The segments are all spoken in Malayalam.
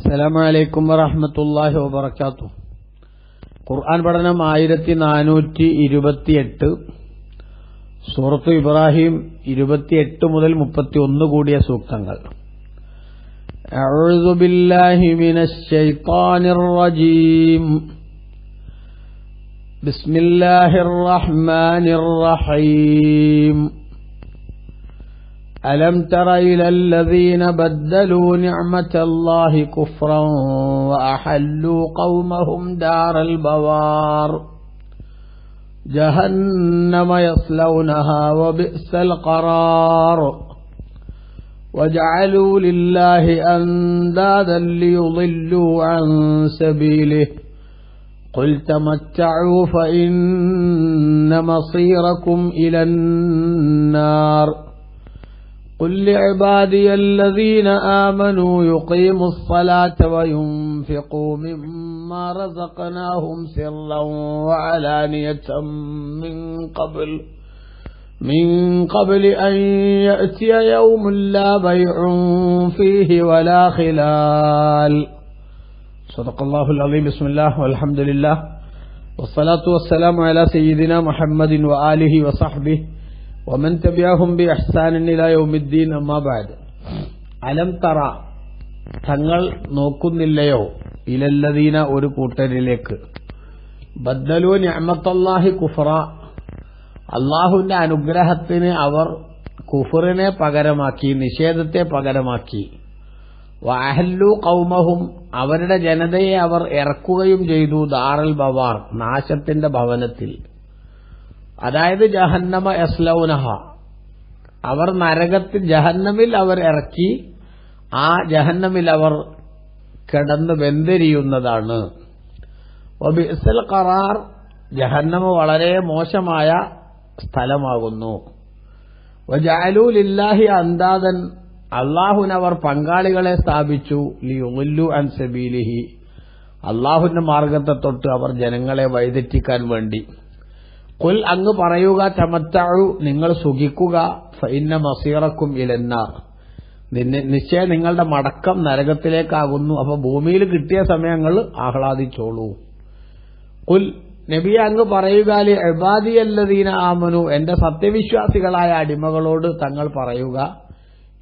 അസ്സലാമു അലൈക്കും വറഹ്മത്തുള്ളാഹി വബറകാതുഹു. ഖുർആൻ പഠനം 1428, സൂറത്ത് ഇബ്രാഹിം 28 മുതൽ 31 കൂടിയ സൂക്തങ്ങൾ. അഊദു ബില്ലാഹി മിനശ് ശൈത്വാനിർ റജീം. ബിസ്മില്ലാഹിർ റഹ്മാനിർ റഹീം. ألم تر إلى الذين بدلوا نعمة الله كفرا وأحلوا قومهم دار البوار جهنم يصلونها وبئس القرار وجعلوا لله أندادا ليضلوا عن سبيله قل تمتعوا فإن مصيركم إلى النار قل لعبادي الذين آمنوا يقيموا الصلاة وينفقوا مما رزقناهم سرا وعلانية من قبل أن يأتي يوم لا بيع فيه ولا خلال. صدق الله العظيم. بسم الله والحمد لله والصلاة والسلام على سيدنا محمد وآله وصحبه ومن تبعهم بإحسان إلى يوم الدين. أما بعد. അലം തറ, തങ്ങൾ നോക്കുന്നില്ലയോ, ഇലല്ലദീന ഒരു കൂട്ടരിലേക്ക്, ബദ്ദലു നിഅമത്തല്ലാഹി കുഫറ, അള്ളാഹുവിന്റെ അനുഗ്രഹത്തിന് അവർ കുഫറിനെ പകരമാക്കി, നിഷേധത്തെ പകരമാക്കി, വഅഹല്ലു ഖൗമഹും, അവരുടെ ജനതയെ അവർ ഇറക്കുകയും ചെയ്തു, ദാറൽ ബവാർ, നാശത്തിന്റെ ഭവനത്തിൽ, അതായത് ജഹന്നമ യസ്ലൗനഹ, അവർ നരകത്തിൽ ജഹന്നമിൽ അവർ ഇറക്കി, ആ ജഹന്നമിൽ അവർ കിടന്ന് വെന്തെരിയുന്നതാണ്. വബിഅ്സൽ ഖറാർ, ജഹന്നമ വളരെ മോശമായ സ്ഥലമാകുന്നു. വജഅലൂ ലില്ലാഹി അന്ദാദൻ, അല്ലാഹുവിന് അവർ പങ്കാളികളെ സ്ഥാപിച്ചു, ലിയുളില്ലു അൻ സബീലിഹി, അല്ലാഹുവിന്റെ മാർഗത്തെ തൊട്ട് അവർ ജനങ്ങളെ വഴിതെറ്റിക്കാൻ വേണ്ടി. ഖുൽ, അങ്ങ് പറയുക, തമത്തഉ, നിങ്ങൾ സുഖിക്കുക, ഫഇന്ന മസീറക്കും ഇലന്നാർ, നിശ്ചയം നിങ്ങളുടെ മടക്കം നരകത്തിലേക്കാകുന്നു. അപ്പൊ ഭൂമിയിൽ കിട്ടിയ സമയങ്ങൾ ആഹ്ലാദിച്ചോളൂ. ഖുൽ, നബിയെ അങ്ങ് പറയുക, ലി ഇബാദിയല്ലദീന ആമനു, എന്റെ സത്യവിശ്വാസികളായ അടിമകളോട് തങ്ങൾ പറയുക,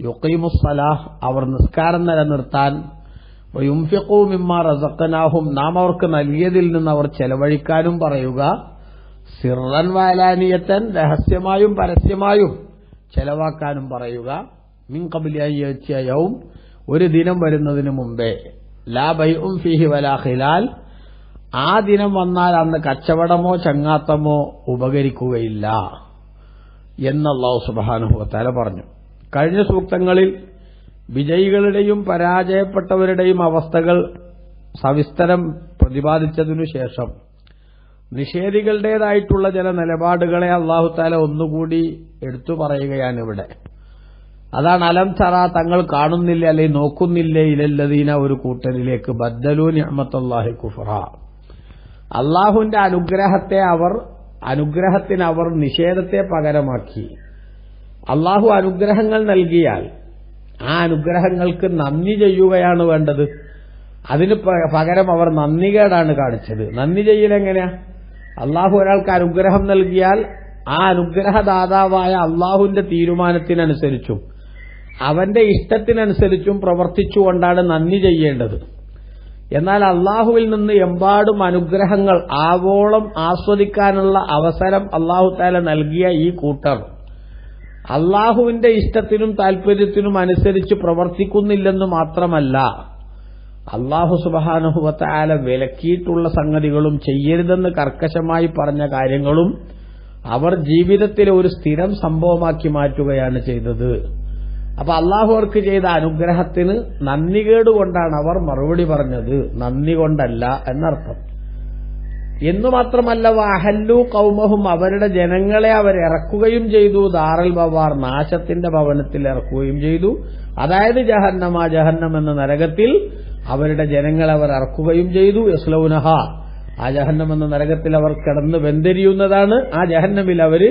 യുഖീമുസ്സലാഹ്, അവർ നിസ്കാരം നിലനിർത്താൻ, വയുൻഫിഖൂ മിമ്മാ റസഖനാഹും, നാം അവർക്ക് നൽകിയതിൽ നിന്ന് അവർ ചെലവഴിക്കാനും പറയുക, സിർറൻ വഅലാനിയത്തൻ, രഹസ്യമായും പരസ്യമായും ചെലവാക്കാനും പറയുക, മിൻ ഖബ്ലി അൻ യഅ്തിയ യൗം, ഒരു ദിനം വരുന്നതിന് മുമ്പേ, ലാ ബൈഉൻ ഫീഹി വലാ ഖിലാൽ, ആ ദിനം വന്നാൽ അന്ന് കച്ചവടമോ ചങ്ങാത്തമോ ഉപകരിക്കുകയില്ല എന്ന് അല്ലാഹു സുബ്ഹാനഹു വ തആല പറഞ്ഞു. കഴിഞ്ഞ സൂക്തങ്ങളിൽ വിജയികളുടെയും പരാജയപ്പെട്ടവരുടെയും അവസ്ഥകൾ സവിസ്തരം പ്രതിപാദിച്ചതിനു ശേഷം നിഷേധികളുടേതായിട്ടുള്ള ചില നിലപാടുകളെ അല്ലാഹു തആല ഒന്നുകൂടി എടുത്തു പറയുകയാണ് ഇവിടെ. അതാണ് അലം തറ, തങ്ങൾ കാണുന്നില്ലേ അല്ലെങ്കിൽ നോക്കുന്നില്ലേ, ഇലല്ലദീന ഒരു കൂട്ടരിലേക്ക്, ബദ്ദലു നിഅമത്തല്ലാഹി കുഫറ, അല്ലാഹുവിന്റെ അനുഗ്രഹത്തിന് അവർ നിഷേധത്തെ പകരമാക്കി. അല്ലാഹു അനുഗ്രഹങ്ങൾ നൽകിയാൽ ആ അനുഗ്രഹങ്ങൾക്ക് നന്ദി ചെയ്യുകയാണ് വേണ്ടത്. അതിന് പകരം അവർ നന്ദികേടാണ് കാണിച്ചത്. നന്ദി ചെയ്യലെങ്ങനെയാ? അള്ളാഹു ഒരാൾക്ക് അനുഗ്രഹം നൽകിയാൽ ആ അനുഗ്രഹദാതാവായ അള്ളാഹുവിന്റെ തീരുമാനത്തിനനുസരിച്ചും അവന്റെ ഇഷ്ടത്തിനനുസരിച്ചും പ്രവർത്തിച്ചുകൊണ്ടാണ് നന്ദി ചെയ്യേണ്ടത്. എന്നാൽ അള്ളാഹുവിൽ നിന്ന് എമ്പാടും അനുഗ്രഹങ്ങൾ ആവോളം ആസ്വദിക്കാനുള്ള അവസരം അള്ളാഹു തആല നൽകിയ ഈ കൂട്ടർ അള്ളാഹുവിന്റെ ഇഷ്ടത്തിനും താൽപര്യത്തിനും അനുസരിച്ച് പ്രവർത്തിക്കുന്നില്ലെന്ന് മാത്രമല്ല, അല്ലാഹു സുബ്ഹാനഹു വ തആല വിലക്കിയിട്ടുള്ള സംഗതികളും ചെയ്യരുതെന്ന് കർക്കശമായി പറഞ്ഞ കാര്യങ്ങളും അവർ ജീവിതത്തിലെ ഒരു സ്ഥിരം സംഭവമാക്കി മാറ്റുകയാണ് ചെയ്തത്. അപ്പൊ അല്ലാഹു അവർക്ക് ചെയ്ത അനുഗ്രഹത്തിന് നന്ദികേട് കൊണ്ടാണ് അവർ മറുപടി പറഞ്ഞത്, നന്ദി കൊണ്ടല്ല എന്നർത്ഥം. എന്നു മാത്രമല്ല, വഅഹല്ലു ഖൗമഹും, അവരുടെ ജനങ്ങളെ അവർ ഇറക്കുകയും ചെയ്തു, ദാറൽ ബവാർ, നാശത്തിന്റെ ഭവനത്തിൽ ഇറക്കുകയും ചെയ്തു. അതായത് ജഹന്നം എന്ന നരകത്തിൽ അവരുടെ ജനങ്ങളെ അവർ ഇറക്കുകയും ചെയ്തു. യസ്ലൗനഹ, ആ ജഹന്നം എന്ന നരകത്തിൽ അവർ കിടന്ന് വെന്തെരിയുന്നതാണ്. ആ ജഹന്നമിൽ അവര്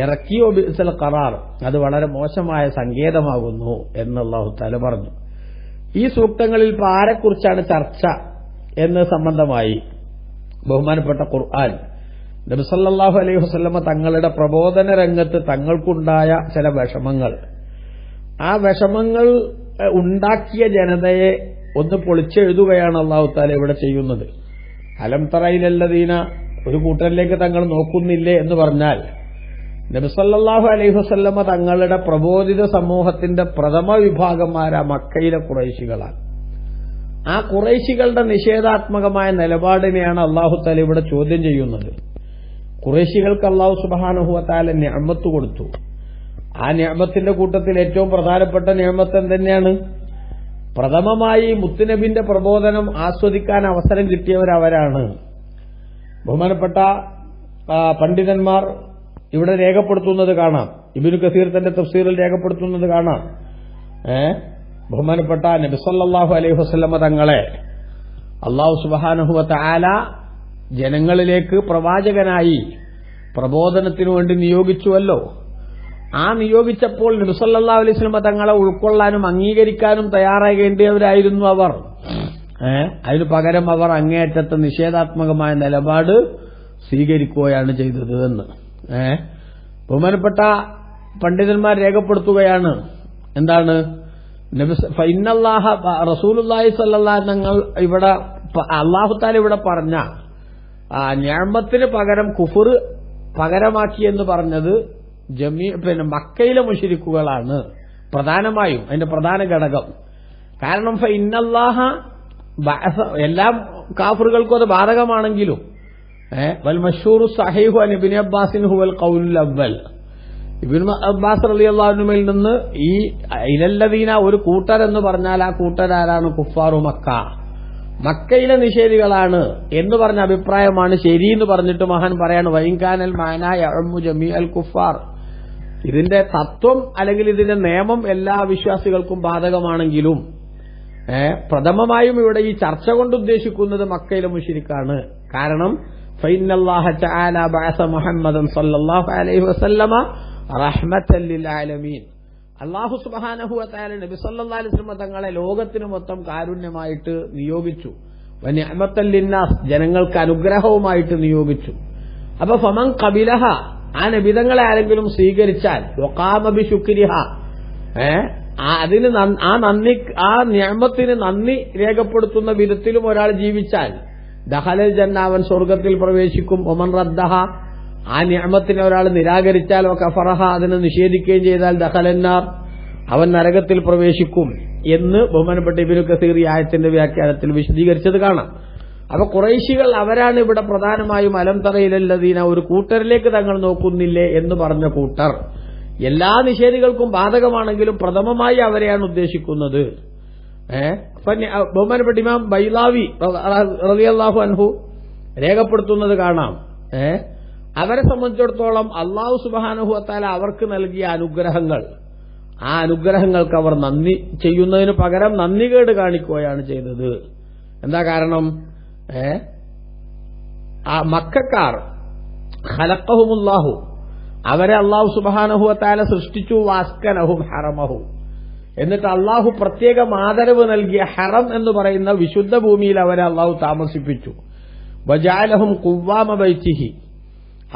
ഇറക്കിയോ ബിഅ്സൽ ഖറാർ, അത് വളരെ മോശമായ സങ്കേതമാകുന്നു എന്ന് അല്ലാഹു തആല പറഞ്ഞു. ഈ സൂക്തങ്ങളിൽ ആരെക്കുറിച്ചാണ് ചർച്ച എന്ന് സംബന്ധമായി ബഹുമാനപ്പെട്ട ഖുർആൻ നബി സല്ലല്ലാഹു അലൈഹി വസല്ലമ തങ്ങളുടെ പ്രബോധന രംഗത്ത് തങ്ങൾക്കുണ്ടായ ചില വിഷമങ്ങൾ, ആ വിഷമങ്ങൾ ഉണ്ടാക്കിയ ജനതയെ ഒന്ന് പൊളിച്ചെഴുതുകയാണ് അല്ലാഹു തആല ഇവിടെ ചെയ്യുന്നത്. അലം തറയിലല്ലദീന, ഒരു കൂട്ടരിലേക്ക് തങ്ങൾ നോക്കുന്നില്ലേ എന്ന് പറഞ്ഞാൽ നബി സല്ലല്ലാഹു അലൈഹി വസല്ലമ തങ്ങളുടെ പ്രബോധിത സമൂഹത്തിന്റെ പ്രഥമ വിഭാഗന്മാരാ മക്കയിലെ ഖുറൈശികളാണ്. ആ ഖുറൈശികളുടെ നിഷേധാത്മകമായ നിലപാടിനെയാണ് അല്ലാഹു തആല ഇവിടെ ചോദ്യം ചെയ്യുന്നത്. ഖുറൈശികൾക്ക് അല്ലാഹു സുബ്ഹാനഹു വ തആല നിഅമത്ത് കൊടുത്തു. ആ നിഅമത്തിന്റെ കൂട്ടത്തിൽ ഏറ്റവും പ്രധാനപ്പെട്ട നിഅമത്ത് എന്തെന്നെയാണ്? പ്രഥമമായി മുത്തുനബിന്റെ പ്രബോധനം ആസ്വദിക്കാൻ അവസരം കിട്ടിയവരവരാണ്. ബഹുമാനപ്പെട്ട പണ്ഡിതന്മാർ ഇവിടെ രേഖപ്പെടുത്തുന്നത് കാണാം. ഇബ്നു കസീർ തന്റെ തഫ്സീറിൽ രേഖപ്പെടുത്തുന്നത് കാണാം. ബഹുമാനപ്പെട്ട നബി സല്ലല്ലാഹു അലൈഹി വസല്ലമ തങ്ങളെ അല്ലാഹു സുബ്ഹാനഹു വ തആല ജനങ്ങളിലേക്ക് പ്രവാചകനായി പ്രബോധനത്തിനു വേണ്ടി നിയോഗിച്ചുവല്ലോ. ആ നിയോഗിച്ചപ്പോൾ നബി സല്ലല്ലാഹു അലൈഹി വസല്ലമ തങ്ങളെ ഉൾക്കൊള്ളാനും അംഗീകരിക്കാനും തയ്യാറാകേണ്ടിയവരായിരുന്നു അവർ. അതിനു പകരം അവർ അങ്ങേയറ്റത്തെ നിഷേധാത്മകമായ നിലപാട് സ്വീകരിക്കുകയാണ് ചെയ്തത് എന്ന് ബഹുമാനപ്പെട്ട പണ്ഡിതന്മാർ രേഖപ്പെടുത്തുകയാണ്. എന്താണ്? ഫഇന്നല്ലാഹ റസൂലുള്ളാഹി സ്വല്ലല്ലാഹു തങ്ങൾ ഇവിടെ അല്ലാഹു തആല ഇവിടെ പറഞ്ഞ നിഅമത്തിന് പകരം കുഫർ പകരമാക്കി എന്ന് പറഞ്ഞത് മക്കയിലെ മുശ്രിക്കുകളാണ് പ്രധാനമായും അതിന്റെ പ്രധാന ഘടകം. കാരണം ഫഇന്നല്ലാഹ എല്ലാം കാഫിറുകൾക്കും അത് ബാധകമാണെങ്കിലും വൽ മശ്ഹൂറു സഹീഹു അൻ ഇബ്നു അബ്ബാസിൻ ഹുവൽ ഖൗലുൽ അവ്വൽ, ഇബ്നു അബ്ബാസ് റളിയല്ലാഹു അൻഹുവിൽ നിന്ന് ഈ ഇലല്ലദീന ഒരു കൂട്ടർ എന്ന് പറഞ്ഞാൽ ആ കൂട്ടരാരാണ്? കുഫാറു മക്ക, മക്കയിലെ നിഷേധികളാണ് എന്ന് പറഞ്ഞ അഭിപ്രായമാണ് ശരിയെന്ന് പറഞ്ഞിട്ട് മഹാൻ പറയാണ് വൈൻകാനൽ മാന യഉമ്മു ജമീഅൽ കുഫാർ. ഇതിന്റെ തത്വം അല്ലെങ്കിൽ ഇതിന്റെ നിയമം എല്ലാ വിശ്വാസികൾക്കും ബാധകമാണെങ്കിലും പ്രഥമമായും ഇവിടെ ഈ ചർച്ച കൊണ്ട് ഉദ്ദേശിക്കുന്നത് മക്കയിലെ മുശ്രിക്കാണ്. കാരണം ഫഇന്നല്ലാഹ തആല ബഅസ മുഹമ്മദൻ സല്ലല്ലാഹു അലൈഹി വസല്ലമ റഹ്മത്തൻ ലിൽ ആലമീൻ. അല്ലാഹു സുബ്ഹാനഹു വ തആല നബി സല്ലല്ലാഹു അലൈഹി വസല്ലമ തങ്ങളെ ലോകത്തിന് മൊത്തം കാരുണ്യമായിട്ട് നിയോഗിച്ചു. വനിഅമത്തൻ ലിന്നാസ്, ജനങ്ങൾക്ക് അനുഗ്രഹവുമായിട്ട് നിയോഗിച്ചു. അപ്പൊ ഫമൻ ഖബിലഹ, ആ നബിതങ്ങളെ ആരെങ്കിലും സ്വീകരിച്ചാൽ വഖാമ ബിശുക്രിഹ, അതിന് ആ നിഅമത്തിന് നന്ദി രേഖപ്പെടുത്തുന്ന വിധത്തിലും ഒരാൾ ജീവിച്ചാൽ ദഖലൽ ജന്ന, അവൻ സ്വർഗത്തിൽ പ്രവേശിക്കും. ഒമൻ റദ്ദഹ, ആ നിഅമത്തിനെ ഒരാൾ നിരാകരിച്ചാൽ വകഫറഹ, അതിനെ നിഷേധിക്കുകയും ചെയ്താൽ ദഖലന്നാർ, അവൻ നരകത്തിൽ പ്രവേശിക്കും എന്ന് ബഹുമാനപ്പെട്ട ഇബ്നു കസീർ ഈ ആയത്തിന്റെ വ്യാഖ്യാനത്തിൽ വിശദീകരിച്ചത് കാണാം. അപ്പൊ ഖുറൈശികൾ അവരാണ് ഇവിടെ പ്രധാനമായും അലം തറയിലല്ലദീന, ഒരു കൂട്ടരിലേക്ക് തങ്ങൾ നോക്കുന്നില്ലേ എന്ന് പറഞ്ഞ കൂട്ടർ. എല്ലാ നിഷേധികൾക്കും ബാധകമാണെങ്കിലും പ്രഥമമായി അവരെയാണ് ഉദ്ദേശിക്കുന്നത്. ബഹുമാനപ്പെട്ട ഇമാം ബൈലാവി റളിയല്ലാഹു അൻഹു രേഖപ്പെടുത്തുന്നത് കാണാം. അവരെ സംബന്ധിച്ചിടത്തോളം അല്ലാഹു സുബ്ഹാനഹു വ തആല അവർക്ക് നൽകിയ അനുഗ്രഹങ്ങൾ, ആ അനുഗ്രഹങ്ങൾക്ക് അവർ നന്ദി ചെയ്യുന്നതിന് പകരം നന്ദികേട് കാണിക്കുകയാണ് ചെയ്തത്. എന്താ കാരണം? ആ മക്കക്കാർ ഖലഖഹുമുല്ലാഹു, അവരെ അല്ലാഹു സുബ്ഹാനഹു വ തആല സൃഷ്ടിച്ചു. വാസ്കനഹും ഹറമഹു, എന്നിട്ട് അള്ളാഹു പ്രത്യേകം ആദരവ് നൽകിയ ഹറം എന്ന് പറയുന്ന വിശുദ്ധ ഭൂമിയിൽ അവരെ അള്ളാഹു താമസിപ്പിച്ചു. വജഅലഹും ഖുവ്വാമ ബൈതിഹി,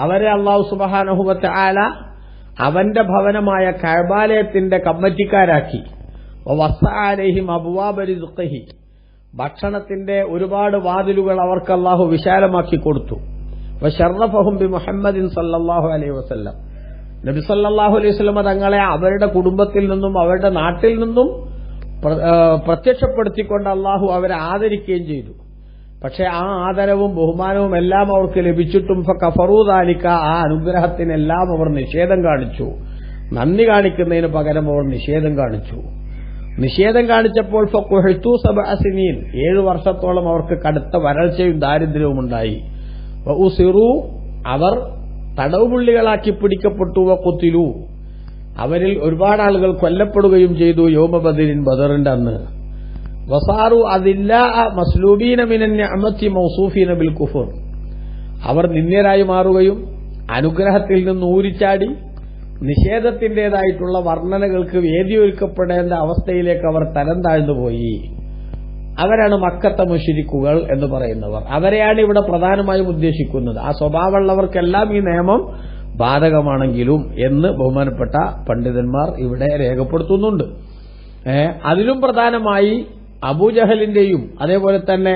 അവരെ അള്ളാഹു സുബ്ഹാനഹു വ തആല അവന്റെ ഭവനമായ കഅബാലയത്തിന്റെ കമ്മിറ്റിക്കാരാക്കി. വവസ്സഅ അലൈഹിം അബ്വാബ റിസ്ഖിഹി, ഭക്ഷണത്തിന്റെ ഒരുപാട് വാതിലുകൾ അവർക്ക് അള്ളാഹു വിശാലമാക്കി കൊടുത്തു. വശറഫഹും ബി മുഹമ്മദിൻ സല്ലല്ലാഹു അലൈഹി വസല്ലം, നബി സല്ലല്ലാഹു അലൈഹി വസല്ലം തങ്ങളെ അവരുടെ കുടുംബത്തിൽ നിന്നും അവരുടെ നാട്ടിൽ നിന്നും പ്രത്യക്ഷപ്പെടുത്തിക്കൊണ്ട് അള്ളാഹു അവരെ ആദരിക്കുകയും ചെയ്തു. പക്ഷെ ആ ആദരവും ബഹുമാനവും എല്ലാം അവർക്ക് ലഭിച്ചിട്ടും ഫകഫറൂ ദാലിക, ആ അനുഗ്രഹത്തിനെല്ലാം അവർ നിഷേധം കാണിച്ചു. നന്ദി കാണിക്കുന്നതിന് പകരം അവർ നിഷേധം കാണിച്ചു. നിഷേധം കാണിച്ചപ്പോൾ ഫഖുഹിതു സബഅ സിനീൻ, 7 വർഷത്തോളം അവർക്ക് കടുത്ത വരൾച്ചയും ദാരിദ്ര്യവും ഉണ്ടായി. വഉസിറു, അവർ തടവുപുള്ളികളാക്കി പിടിക്കപ്പെട്ടു. വഖുതിലു, അവരിൽ ഒരുപാട് ആളുകൾ കൊല്ലപ്പെടുകയും ചെയ്തു. യൗമ ബദരിൻ, ബദറിന്റെ അന്ന്. വസാറു അദില്ലാഅ മസ്ലൂബീന മിനൻ നിഅമതി മൗസൂഫീന ബിൽ കുഫർ, അവർ നിന്ദ്യരായി മാറുകയും അനുഗ്രഹത്തിൽ നിന്ന് ഊരിച്ചാടി നിഷേധത്തിന്റേതായിട്ടുള്ള വർണ്ണനകൾക്ക് വേദിയൊരുക്കപ്പെടേണ്ട അവസ്ഥയിലേക്ക് അവർ തരം താഴ്ന്നുപോയി. അവരാണ് മക്കത്തെ മുശ്രിക്കുകൾ എന്ന് പറയുന്നവർ. അവരെയാണ് ഇവിടെ പ്രധാനമായും ഉദ്ദേശിക്കുന്നത്. ആ സ്വഭാവമുള്ളവർക്കെല്ലാം ഈ നിയമം ബാധകമാണെങ്കിലും എന്ന് ബഹുമാനപ്പെട്ട പണ്ഡിതന്മാർ ഇവിടെ രേഖപ്പെടുത്തുന്നുണ്ട്. അതിലും പ്രധാനമായി അബൂജഹലിന്റെയും അതേപോലെ തന്നെ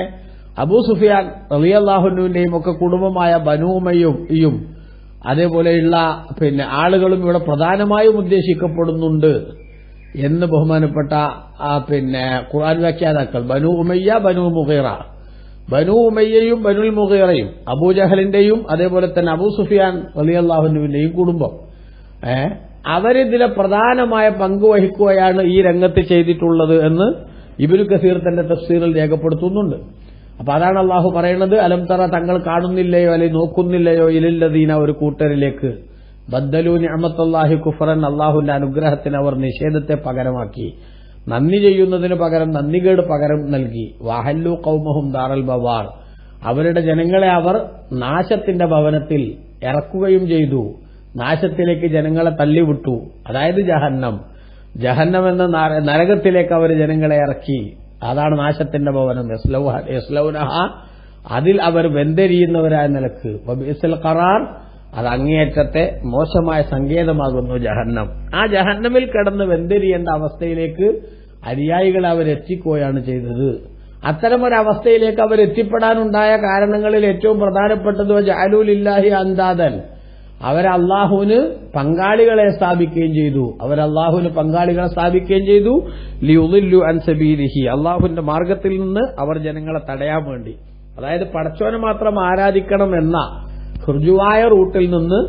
അബൂ സുഫിയാൻ റളിയല്ലാഹുവിന്റെയും ഒക്കെ കുടുംബമായ ബനൂ ഉമയ്യയും അതേപോലെയുള്ള ആളുകളും ഇവിടെ പ്രധാനമായും ഉദ്ദേശിക്കപ്പെടുന്നുണ്ട് എന്ന് ബഹുമാനപ്പെട്ട ഖുർആൻ വ്യാഖ്യാതാക്കൾ ബനൂ ഉമയ്യ ബനൂ മുഗീറ, ബനൂ ഉമയ്യയും ബനുൽ മുഗീറയും അബൂജഹലിന്റെയും അതേപോലെ തന്നെ അബൂ സുഫിയാൻ റളിയല്ലാഹുവിന്റെയും കുടുംബം അവരിതിലെ പ്രധാനമായ പങ്ക് വഹിക്കുകയാണ് ഈ രംഗത്ത് ചെയ്തിട്ടുള്ളത് എന്ന് ഇബ്നു കസീർ തന്റെ തഫ്സീറിൽ രേഖപ്പെടുത്തുന്നുണ്ട്. അപ്പൊ അതാണ് അള്ളാഹു പറയുന്നത്, അലം തറ തങ്ങൾ കാണുന്നില്ലയോ അല്ലെങ്കിൽ നോക്കുന്നില്ലയോ ഇലല്ലദീന ഒരു കൂട്ടരിലേക്ക് ബദ്ദലൂ നിഅമത്തല്ലാഹി കുഫറൻ അള്ളാഹുവിന്റെ അനുഗ്രഹത്തിന് അവർ നിഷേധത്തെ പകരമാക്കി, നന്ദി ചെയ്യുന്നതിന് പകരം നന്ദികേട് പകരം നൽകി. വഹല്ലു ഖൗമഹും ദാറൽ ബവാർ അവരുടെ ജനങ്ങളെ അവർ നാശത്തിന്റെ ഭവനത്തിൽ ഇറക്കുകയും ചെയ്തു, നാശത്തിലേക്ക് ജനങ്ങളെ തള്ളിവിട്ടു. അതായത് ജഹന്നം എന്ന നരകത്തിലേക്ക് അവർ ജനങ്ങളെ ഇറക്കി. അതാണ് നാശത്തിന്റെ ഭവനം. യസ്ലൗനഹ അതിൽ അവർ വെന്തെരിയുന്നവരായ നിലക്ക്. വബിഇസ്ൽ ഖറാർ അത് അങ്ങേയറ്റത്തെ മോശമായ സങ്കേതമാകുന്നു ജഹന്നം. ആ ജഹന്നമിൽ കിടന്ന് വെന്തെരിയേണ്ട അവസ്ഥയിലേക്ക് അനുയായികളെ അവരെത്തിക്കുകയാണ് ചെയ്തത്. അത്തരമൊരവസ്ഥയിലേക്ക് അവരെത്തിപ്പെടാനുണ്ടായ കാരണങ്ങളിൽ ഏറ്റവും പ്രധാനപ്പെട്ടത് ജഅലൂ ലില്ലാഹി അൻദാദൻ അവരല്ലാഹുവിന് പങ്കാളികളെ സ്ഥാപിക്കുകയും ചെയ്തു. അവരല്ലാഹുവിന് പങ്കാളികളെ സ്ഥാപിക്കുകയും ചെയ്തു. ലിയുദില്ലു അൻ സബീലിഹി അല്ലാഹുവിന്റെ മാർഗത്തിൽ നിന്ന് അവർ ജനങ്ങളെ തടയാൻ വേണ്ടി. അതായത് പടച്ചോനെ മാത്രം ആരാധിക്കണം എന്ന ഋജുവായ റൂട്ടിൽ നിന്ന്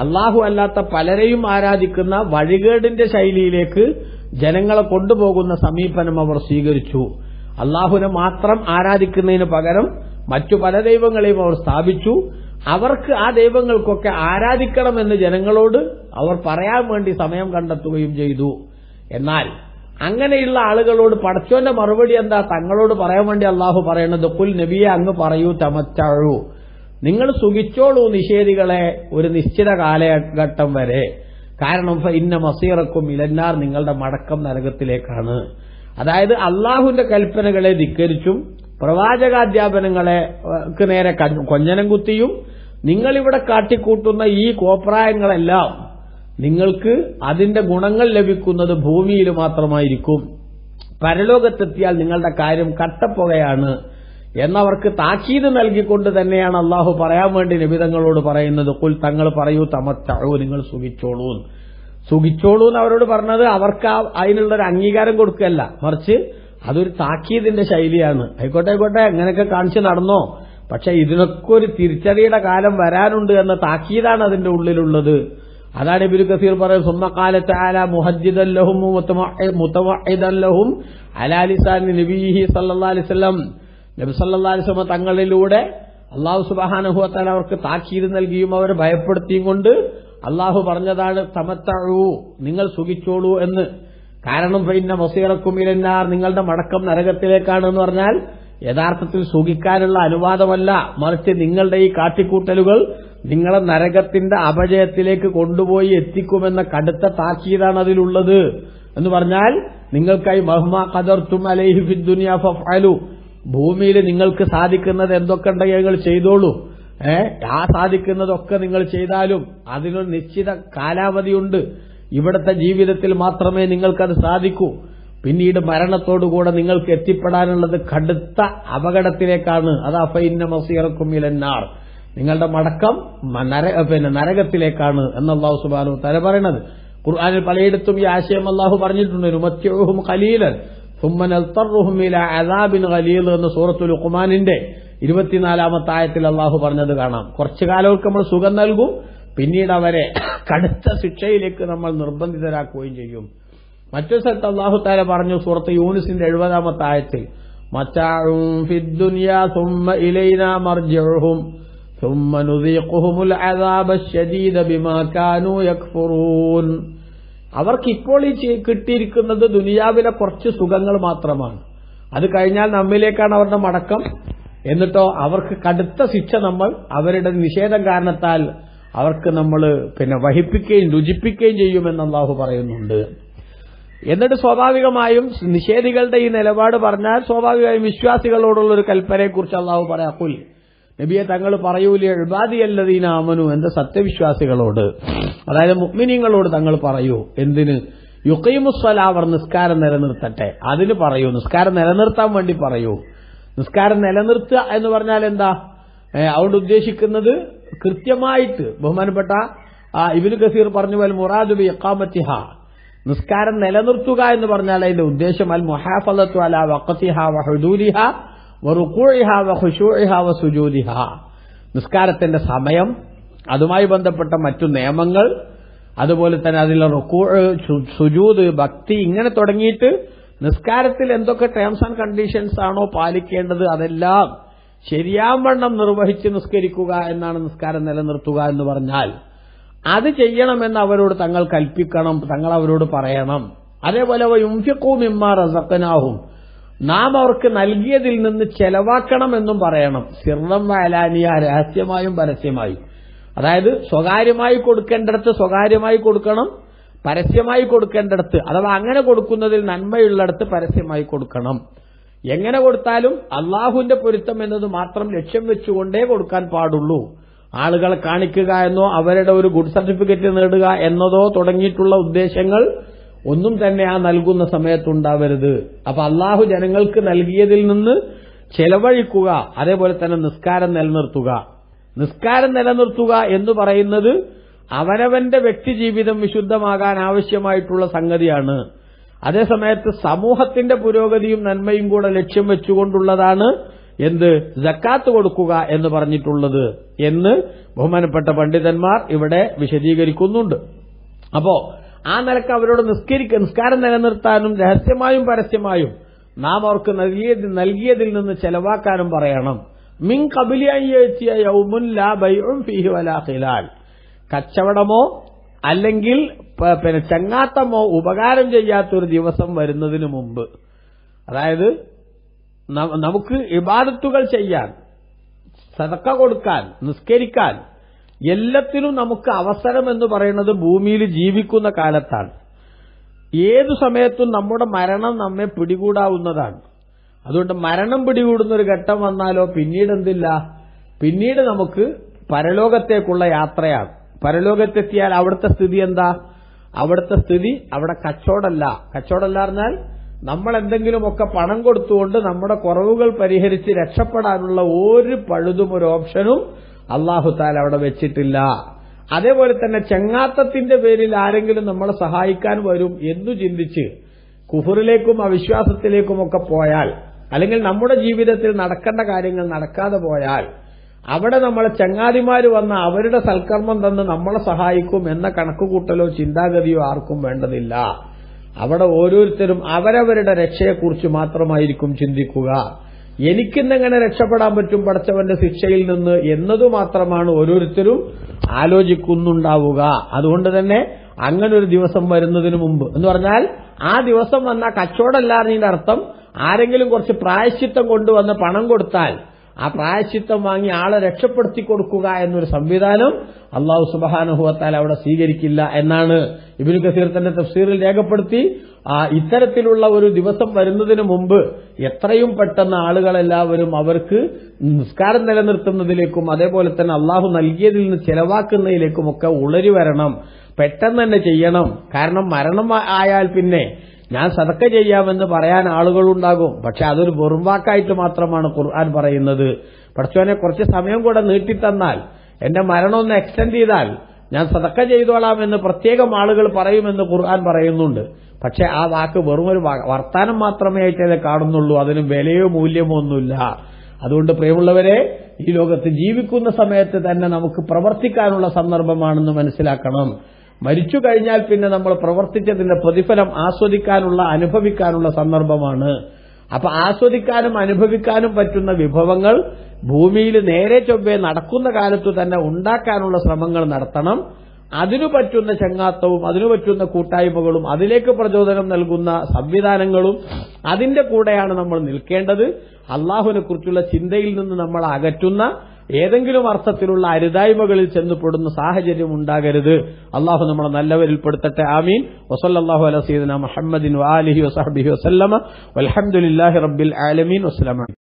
അല്ലാഹു അല്ലാത്ത പലരെയും ആരാധിക്കുന്ന വഴികേടിന്റെ ശൈലിയിലേക്ക് ജനങ്ങളെ കൊണ്ടുപോകുന്ന സമീപനം അവർ സ്വീകരിച്ചു. അല്ലാഹുവിനെ മാത്രം ആരാധിക്കുന്നതിന് പകരം മറ്റു പല ദൈവങ്ങളെയും അവർ സ്ഥാപിച്ചു. അവർക്ക് ആ ദൈവങ്ങൾക്കൊക്കെ ആരാധിക്കണമെന്ന് ജനങ്ങളോട് അവർ പറയാൻ വേണ്ടി സമയം കണ്ടെത്തുകയും ചെയ്തു. എന്നാൽ അങ്ങനെയുള്ള ആളുകളോട് പടച്ചോന്റെ മറുപടി എന്താ? തങ്ങളോട് പറയാൻ വേണ്ടി അള്ളാഹു പറയുന്നത്, ഖുൽ നബിയെ അങ്ങ് പറയൂ, തമത്തഴു നിങ്ങൾ സുഖിച്ചോളൂ നിഷേധികളെ ഒരു നിശ്ചിത കാലഘട്ടം വരെ. കാരണം ഇന്ന മസീറക്കും ഇലന്നാർ നിങ്ങളുടെ മടക്കം നരകത്തിലേക്കാണ്. അതായത് അള്ളാഹുവിന്റെ കൽപ്പനകളെ ധിക്കരിച്ചും പ്രവാചകാധ്യാപനങ്ങൾക്ക് നേരെ കൊഞ്ഞനം കുത്തിയും നിങ്ങളിവിടെ കാട്ടിക്കൂട്ടുന്ന ഈ കോപ്രായങ്ങളെല്ലാം നിങ്ങൾക്ക് അതിന്റെ ഗുണങ്ങൾ ലഭിക്കുന്നത് ഭൂമിയിൽ മാത്രമായിരിക്കും. പരലോകത്തെത്തിയാൽ നിങ്ങളുടെ കാര്യം കട്ടപ്പുകയാണ് എന്നവർക്ക് താക്കീത് നൽകിക്കൊണ്ട് തന്നെയാണ് അള്ളാഹു പറയാൻ വേണ്ടി നബിതങ്ങളോട് പറയുന്നത്, ഖുൽ തങ്ങൾ പറയൂ തമത്തഉ നിങ്ങൾ സുഖിച്ചോളൂ എന്ന് അവരോട് പറഞ്ഞത് അവർക്ക് അതിനുള്ളൊരു അംഗീകാരം കൊടുക്കല്ല, മറിച്ച് അതൊരു താക്കീതിന്റെ ശൈലിയാണ്. ആയിക്കോട്ടെ അങ്ങനെയൊക്കെ കാണിച്ച് നടന്നോ, പക്ഷെ ഇതിനൊക്കെ ഒരു തിരിച്ചറിയുടെ കാലം വരാനുണ്ട് എന്ന താക്കീതാണ് അതിന്റെ ഉള്ളിലുള്ളത്. അതാണ് ഇബ്നു കസീർ പറയുന്നത്, സുമ്മ ഖാല തആല മുഹജ്ജിദൻ ലഹും മുതവഇദൻ ലഹും അലാ ലിസാനി നബിയിഹി സല്ലല്ലാഹു അലൈഹി വസല്ലം നബി സല്ലല്ലാഹു അലൈഹി വസല്ലം തങ്ങളിലൂടെ അല്ലാഹു സുബ്ഹാനഹു വ തആല അവർക്ക് താക്കീത് നൽകിയും അവരെ ഭയപ്പെടുത്തിയും കൊണ്ട് അല്ലാഹു പറഞ്ഞതാണ് തമത്തഉ നിങ്ങൾ സുഖിച്ചോളൂ എന്ന്. കാരണം ഫഇന്ന മസീറക്കും ഇലന്നാർ നിങ്ങളുടെ മടക്കം നരകത്തിലേക്കാണ് എന്ന് പറഞ്ഞാൽ യഥാർത്ഥത്തിൽ സുഖിക്കാനുള്ള അനുവാദമല്ല, മറിച്ച് നിങ്ങളുടെ ഈ കാട്ടിക്കൂട്ടലുകൾ നിങ്ങളെ നരകത്തിന്റെ അപജയത്തിലേക്ക് കൊണ്ടുപോയി എത്തിക്കുമെന്ന കടുത്ത താക്കീതാണ് അതിലുള്ളത് എന്ന് പറഞ്ഞാൽ നിങ്ങൾക്കായി മഹ്മാ ഖദർതും അലൈഹി ഫിദ് ദുനിയ ഫഫഅലു ഭൂമിയിൽ നിങ്ങൾക്ക് സാധിക്കുന്നത് എന്തൊക്കെ ഉണ്ടെങ്കിൽ നിങ്ങൾ ചെയ്തോളൂ. ആ സാധിക്കുന്നതൊക്കെ നിങ്ങൾ ചെയ്താലും അതിനൊരു നിശ്ചിത കാലാവധിയുണ്ട്. ഇവിടുത്തെ ജീവിതത്തിൽ മാത്രമേ നിങ്ങൾക്കത് സാധിക്കൂ. പിന്നീട് മരണത്തോടുകൂടെ നിങ്ങൾക്ക് എത്തിപ്പെടാനുള്ളത് കടുത്ത അപകടത്തിലേക്കാണ്. അതാ ഫഇന്ന മസീറക്കും ഇലന്നാർ നിങ്ങളുടെ മടക്കം നരകത്തിലേക്കാണ് എന്ന് അല്ലാഹു സുബ്ഹാനഹു വ തആല പറയുന്നത്. ഖുർആനിൽ പലയിടത്തും ഈ ആശയം അല്ലാഹു പറഞ്ഞിട്ടുണ്ട്. നുമത്തിഉഹും ഖലീലൻ ثم نضطرهم الى عذاب غليظ എന്ന സൂറത്തുൽ ലുഖ്മാനിന്റെ 24-ാമത്തെ ആയത്തിൽ അല്ലാഹു പറഞ്ഞത് കാണാം. കുറച്ചു കാലങ്ങൾക്ക് നമ്മൾ സുഖം നൽകും, പിന്നീട് അവരെ കടുത്ത ശിക്ഷയിലേക്ക് നമ്മൾ നിർബന്ധിതരാക്കുകയും ചെയ്യും. മറ്റൊരു സ്ഥലത്ത് അല്ലാഹു തആല പറഞ്ഞു സൂറത്ത് യൂനുസിന്റെ 70-ാമത്തെ ആയത്തിൽ മതാഉൻ ഫിദ് ദുനിയാ ثم ഇലൈനാ മർജിഉഹും ثم നുദീഖുഹുൽ അദാബശ് ശദീദ ബിമാ കാനൂ യക്ഫുറൂൻ അവർക്ക് ഇപ്പോൾ ഈ കിട്ടിയിരിക്കുന്നത് ദുനിയാവിലെ കുറച്ച് സുഖങ്ങൾ മാത്രമാണ്. അത് കഴിഞ്ഞാൽ നമ്മിലേക്കാണ് അവരുടെ മടക്കം. എന്നിട്ടോ അവർക്ക് കടുത്ത ശിക്ഷ നമ്മൾ അവരുടെ നിഷേധം കാരണത്താൽ അവർക്ക് നമ്മൾ വഹിപ്പിക്കുകയും രുചിപ്പിക്കുകയും ചെയ്യുമെന്ന് അള്ളാഹു പറയുന്നുണ്ട്. എന്നിട്ട് സ്വാഭാവികമായും നിഷേധികളുടെ ഈ നിലപാട് പറഞ്ഞാൽ സ്വാഭാവികമായും വിശ്വാസികളോടുള്ള ഒരു കൽപ്പനയെക്കുറിച്ച് അള്ളാഹു പറയാം. ഖുൽ നബിയെ തങ്ങൾ പറയൂലേ ഇബാദിയല്ലദീന ആമനു, എന്റെ സത്യവിശ്വാസികളോട്, അതായത് മുഅ്മിനീങ്ങളോട് തങ്ങൾ പറയൂ. എന്തിന്? യുഖീമുസ്സലാ, അവർ നിസ്കാരം നിലനിർത്തട്ടെ. അതിന് പറയൂ, നിസ്കാരം നിലനിർത്താൻ വേണ്ടി പറയൂ. നിസ്കാരം നിലനിർത്തുക എന്ന് പറഞ്ഞാൽ എന്താ? അവിടെ ഉദ്ദേശിക്കുന്നത് കൃത്യമായിട്ട് ബഹുമാനപ്പെട്ട ഇബ്നു കസീർ പറഞ്ഞു, വൽ മുറാദു ബി ഇഖാമത്തിഹ, നിസ്കാരം നിലനിർത്തുക എന്ന് പറഞ്ഞാൽ അതിന്റെ ഉദ്ദേശം അൽ മുഹാഫളത്തു അലാ വഖതിഹ വ ഹുദൂദിഹ വ റുകൂഇഹ വ ഖുശൂഇഹ വ സുജൂദിഹ, നിസ്കാരത്തിന്റെ സമയം, അതുമായി ബന്ധപ്പെട്ട മറ്റു നിയമങ്ങൾ, അതുപോലെ തന്നെ അതിലെ റുകൂഅ്, സുജൂദ്, ഭക്തി, ഇങ്ങനെ തുടങ്ങിയിട്ട് നിസ്കാരത്തിൽ എന്തൊക്കെ ടേംസ് ആൻഡ് കണ്ടീഷൻസ് ആണോ പാലിക്കേണ്ടത് അതെല്ലാം ശരിയാവണ്ണം നിർവഹിച്ച് നിസ്കരിക്കുക എന്നാണ് നിസ്കാരം നിലനിർത്തുക എന്ന് പറഞ്ഞാൽ. അത് ചെയ്യണമെന്ന് അവരോട് തങ്ങൾ കൽപ്പിക്കണം, തങ്ങൾ അവരോട് പറയണം. അതേപോലെ യുൻഫിഖൂ മിമ്മാ റസഖ്നാഹും, നാം അവർക്ക് നൽകിയതിൽ നിന്ന് ചെലവാക്കണമെന്നും പറയണം. സിർറൻ വഅലാനിയ, രഹസ്യമായും പരസ്യമായും. അതായത് സ്വകാര്യമായി കൊടുക്കേണ്ടിടത്ത് സ്വകാര്യമായി കൊടുക്കണം, പരസ്യമായി കൊടുക്കേണ്ടിടത്ത് അഥവാ അങ്ങനെ കൊടുക്കുന്നതിൽ നന്മയുള്ളിടത്ത് പരസ്യമായി കൊടുക്കണം. എങ്ങനെ കൊടുത്താലും അള്ളാഹുവിന്റെ പൊരുത്തം എന്നത് മാത്രം ലക്ഷ്യം വെച്ചുകൊണ്ടേ കൊടുക്കാൻ പാടുള്ളൂ. ആളുകളെ കാണിക്കുക എന്നോ അവരുടെ ഒരു ഗുഡ് സർട്ടിഫിക്കറ്റ് നേടുക എന്നതോ തുടങ്ങിയിട്ടുള്ള ഉദ്ദേശങ്ങൾ ഒന്നും തന്നെ ആ നൽകുന്ന സമയത്തുണ്ടാവരുത്. അപ്പൊ അള്ളാഹു ജനങ്ങൾക്ക് നൽകിയതിൽ നിന്ന് ചെലവഴിക്കുക. അതേപോലെ തന്നെ നിസ്കാരം നിലനിർത്തുക. നിസ്കാരം നിലനിർത്തുക എന്ന് പറയുന്നത് അവനവന്റെ വ്യക്തിജീവിതം വിശുദ്ധമാകാൻ ആവശ്യമായിട്ടുള്ള സംഗതിയാണ്. അതേസമയത്ത് സമൂഹത്തിന്റെ പുരോഗതിയും നന്മയും കൂടെ ലക്ഷ്യം വെച്ചുകൊണ്ടുള്ളതാണ് എന്ത്? സക്കാത്ത് കൊടുക്കുക എന്ന് പറഞ്ഞിട്ടുള്ളത് എന്ന് ബഹുമാനപ്പെട്ട പണ്ഡിതന്മാർ ഇവിടെ വിശദീകരിക്കുന്നുണ്ട്. അപ്പോ ആ നിലക്ക് അവരോട് നിസ്കാരം നിലനിർത്താനും രഹസ്യമായും പരസ്യമായും നാം അവർക്ക് നൽകിയതിൽ നിന്ന് ചെലവാക്കാനും പറയണം. മിൻ ഖബ്ലി അൻ യഅതിയ യൗമുൻ ലാ ബൈഉൻ ഫീഹി വലാ ഖിലാൽ, കച്ചവടമോ അല്ലെങ്കിൽ ചങ്ങാത്തമോ ഉപകാരം ചെയ്യാത്തൊരു ദിവസം വരുന്നതിന് മുമ്പ്. അതായത് നമുക്ക് ഇബാദത്തുകൾ ചെയ്യാൻ, സദഖ കൊടുക്കാൻ, നിസ്കരിക്കാൻ, എല്ലാത്തിനും നമുക്ക് അവസരം എന്ന് പറയുന്നത് ഭൂമിയിൽ ജീവിക്കുന്ന കാലത്താണ്. ഏതു സമയത്തും നമ്മുടെ മരണം നമ്മെ പിടികൂടാവുന്നതാണ്. അതുകൊണ്ട് മരണം പിടികൂടുന്ന ഒരു ഘട്ടം വന്നാലോ പിന്നീട് എന്തില്ല, പിന്നീട് നമുക്ക് പരലോകത്തേക്കുള്ള യാത്രയാണ്. പരലോകത്തെത്തിയാൽ അവിടുത്തെ സ്ഥിതി എന്താ? അവിടുത്തെ സ്ഥിതി അവിടെ കച്ചവടമല്ല പറഞ്ഞാൽ നമ്മൾ എന്തെങ്കിലുമൊക്കെ പണം കൊടുത്തുകൊണ്ട് നമ്മുടെ കുറവുകൾ പരിഹരിച്ച് രക്ഷപ്പെടാനുള്ള ഒരു പഴുതും ഒരു ഓപ്ഷനും അല്ലാഹു തആല അവിടെ വെച്ചിട്ടില്ല. അതേപോലെ തന്നെ ചങ്ങാത്തത്തിന്റെ പേരിൽ ആരെങ്കിലും നമ്മളെ സഹായിക്കാൻ വരും എന്നു ചിന്തിച്ച് കുഫറിലേക്കും അവിശ്വാസത്തിലേക്കുമൊക്കെ പോയാൽ, അല്ലെങ്കിൽ നമ്മുടെ ജീവിതത്തിൽ നടക്കേണ്ട കാര്യങ്ങൾ നടക്കാതെ പോയാൽ, അവിടെ നമ്മളെ ചങ്ങാതിമാര് വന്ന അവരുടെ സൽക്കർമ്മം തന്ന് നമ്മളെ സഹായിക്കും എന്ന കണക്കുകൂട്ടലോ ചിന്താഗതിയോ ആർക്കും വേണ്ടതില്ല. അവിടെ ഓരോരുത്തരും അവരവരുടെ രക്ഷയെക്കുറിച്ച് മാത്രമായിരിക്കും ചിന്തിക്കുക. എനിക്കിന്നെങ്ങനെ രക്ഷപ്പെടാൻ പറ്റും പടച്ചവന്റെ ശിക്ഷയിൽ നിന്ന് എന്നതു മാത്രമാണ് ഓരോരുത്തരും ആലോചിക്കുന്നുണ്ടാവുക. അതുകൊണ്ട് തന്നെ അങ്ങനെ ഒരു ദിവസം വരുന്നതിന് മുമ്പ് എന്ന് പറഞ്ഞാൽ ആ ദിവസം വന്ന കച്ചവടമല്ലാതിന്റെ അർത്ഥം ആരെങ്കിലും കുറച്ച് പ്രായശ്ചിത്തം കൊണ്ടുവന്ന് പണം കൊടുത്താൽ ആ പ്രായശ്ചിത്തം വാങ്ങി ആളെ രക്ഷപ്പെടുത്തി കൊടുക്കുക എന്നൊരു സംവിധാനം അല്ലാഹു സുബ്ഹാനഹു വ തആല അവിടെ സ്വീകരിക്കില്ല എന്നാണ് ഇബ്നു കസീർ തന്റെ തഫ്സീറിൽ രേഖപ്പെടുത്തി. ഇത്തരത്തിലുള്ള ഒരു ദിവസം വരുന്നതിന് മുമ്പ് എത്രയും പെട്ടെന്ന് ആളുകളെല്ലാവരും അവർക്ക് നിസ്കാരം നിലനിർത്തുന്നതിലേക്കും അതേപോലെ തന്നെ അള്ളാഹു നൽകിയതിൽ നിന്ന് ചെലവാക്കുന്നതിലേക്കുമൊക്കെ ഉളരി വരണം, പെട്ടെന്ന് തന്നെ ചെയ്യണം. കാരണം മരണം ആയാൽ പിന്നെ ഞാൻ സദഖ ചെയ്യാമെന്ന് പറയാൻ ആളുകളുണ്ടാകും. പക്ഷെ അതൊരു വെറുംവാക്കായിട്ട് മാത്രമാണ് ഖുർആൻ പറയുന്നത്. പടച്ചോനെ കുറച്ച് സമയം കൂടെ നീട്ടിത്തന്നാൽ, എന്റെ മരണം ഒന്ന് എക്സ്റ്റെൻഡ് ചെയ്താൽ ഞാൻ സദഖ ചെയ്തോളാം എന്ന് പ്രത്യേകം ആളുകൾ പറയുമെന്ന് ഖുർആൻ പറയുന്നുണ്ട്. പക്ഷെ ആ വാക്ക് വെറുമൊരു വർത്താനം മാത്രമേ ആയിട്ടേ കാണുന്നുള്ളൂ. അതിന് വിലയോ മൂല്യമോ ഒന്നുമില്ല. അതുകൊണ്ട് പ്രിയമുള്ളവരെ, ഈ ലോകത്ത് ജീവിക്കുന്ന സമയത്ത് തന്നെ നമുക്ക് പ്രവർത്തിക്കാനുള്ള സന്ദർഭമാണെന്ന് മനസ്സിലാക്കണം. മരിച്ചു കഴിഞ്ഞാൽ പിന്നെ നമ്മൾ പ്രവർത്തിച്ചതിന്റെ പ്രതിഫലം ആസ്വദിക്കാനുള്ള അനുഭവിക്കാനുള്ള സന്ദർഭമാണ്. അപ്പൊ ആസ്വദിക്കാനും അനുഭവിക്കാനും പറ്റുന്ന വിഭവങ്ങൾ ഭൂമിയിൽ നേരെ ചൊവ്വേ നടക്കുന്ന കാലത്തു തന്നെ ഉണ്ടാക്കാനുള്ള ശ്രമങ്ങൾ നടത്തണം. അതിനു പറ്റുന്ന ചങ്ങാത്തവും അതിനു പറ്റുന്ന കൂട്ടായ്മകളും അതിലേക്ക് പ്രചോദനം നൽകുന്ന സംവിധാനങ്ങളും അതിന്റെ കൂടെയാണ് നമ്മൾ നിൽക്കേണ്ടത്. അള്ളാഹുവിനെ കുറിച്ചുള്ള ചിന്തയിൽ നിന്ന് നമ്മൾ അകറ്റുന്ന, ഏതെങ്കിലും അർത്ഥത്തിലുള്ള അരുതായ്മകളിൽ ചെന്നുപെടുന്ന സാഹചര്യം ഉണ്ടാകരുത്. അള്ളാഹു നമ്മളെ നല്ലവരിൽ പെടുത്തട്ടെ. ആമീൻ. വസല്ലല്ലാഹു അലാ സയ്യിദിനാ മുഹമ്മദിൻ വആലിഹി വസഹ്ബിഹി വസല്ലമ വൽഹംദുലില്ലാഹി റബ്ബിൽ ആലമീൻ. വസ്സലാമു അലൈക്കും.